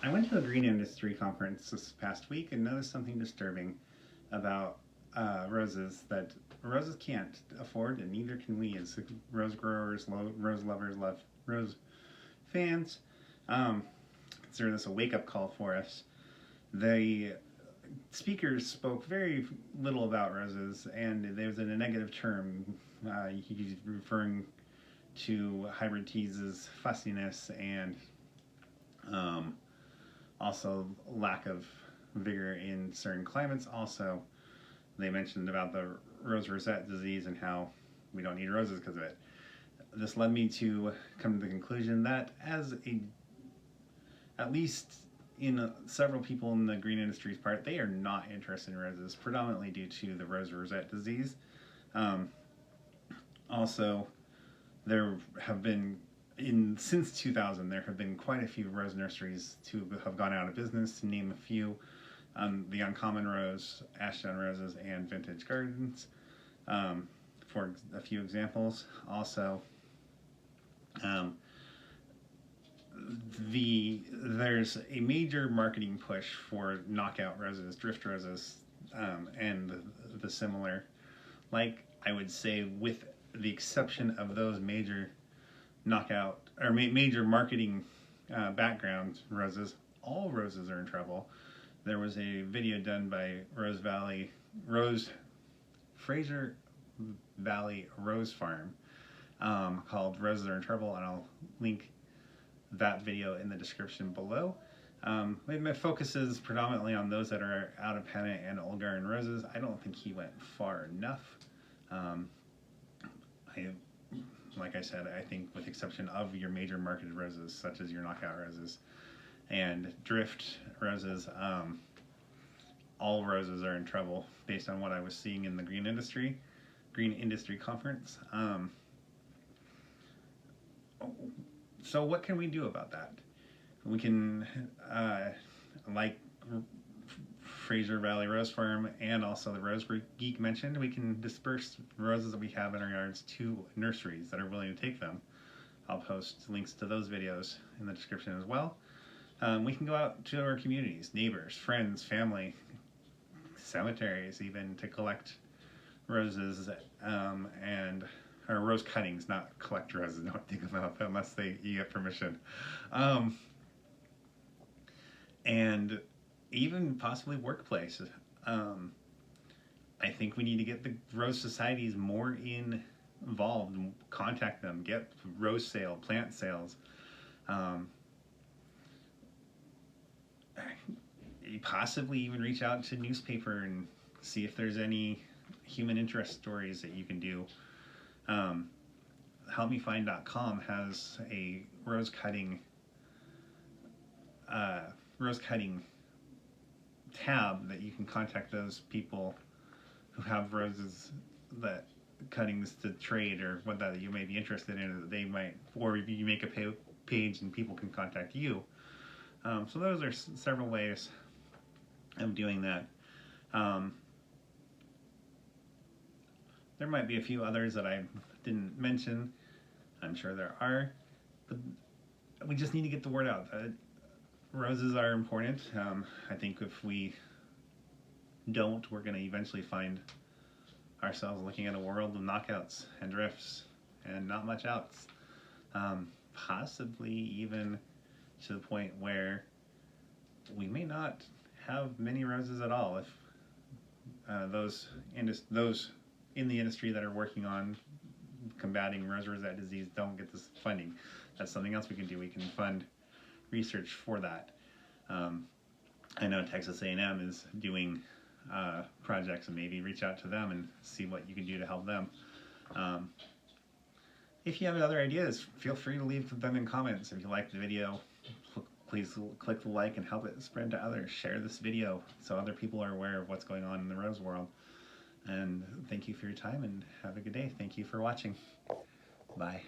I went to a green industry conference this past week and noticed something disturbing about roses that roses can't afford, and neither can we as rose growers, rose lovers, rose fans. Um, Consider this a wake-up call for us. The speakers spoke very little about roses, and there was in a negative term. He's referring to hybrid teas' fussiness and um, also lack of vigor in certain climates. Also, they mentioned about the rose rosette disease and how we don't need roses because of it. This led me to come to the conclusion that at least in several people in the green industry's part, they are not interested in roses, predominantly due to the rose rosette disease. Um, Also, there have been since 2000 there have been quite a few rose nurseries to have gone out of business. To name a few, the Uncommon Rose, Ashdown Roses, and Vintage Gardens, for a few examples. Also, um, there's a major marketing push for knockout roses, drift roses, and the similar. Like I would say, with the exception of those major knockout or major marketing background roses, all roses are in trouble. There was a video done by Rose Fraser Valley Rose Farm, called "Roses Are in Trouble," and I'll link that video in the description below. My focus is predominantly on those that are out of pennant and old garden roses. I don't think he went far enough. I Like I said, I think with exception of your major marketed roses, such as your knockout roses and drift roses, all roses are in trouble based on what I was seeing in the green industry conference. So what can we do about that? We can, like Fraser Valley Rose Farm and also the Rose Geek mentioned, we can disperse roses that we have in our yards to nurseries that are willing to take them. I'll post links to those videos in the description as well. We can go out to our communities, neighbors, friends, family, cemeteries even, to collect roses or rose cuttings, not collect roses. Don't dig them up unless you get permission. And even possibly workplaces. I think we need to get the rose societies more involved, contact them, get rose sale, plant sales. Possibly even reach out to newspaper and see if there's any human interest stories that you can do. Helpmefind.com has a rose cutting tab that you can contact those people who have roses that cuttings to trade or what that you may be interested in, that they might, or you make a page and people can contact you. So those are several ways of doing that. There might be a few others that I didn't mention. I'm sure there are, but we just need to get the word out. Roses are important. I think if we don't, we're going to eventually find ourselves looking at a world of knockouts and drifts and not much else. Possibly even to the point where we may not have many roses at all if those in the industry that are working on combating rose rosette disease don't get this funding. That's something else we can do. We can fund research for that. I know Texas A&M is doing projects, and maybe reach out to them and see what you can do to help them. If you have other ideas, feel free to leave them in comments. If you like the video, please click the like and help it spread to others. Share this video so other people are aware of what's going on in the rose world. And thank you for your time, and have a good day. Thank you for watching. Bye.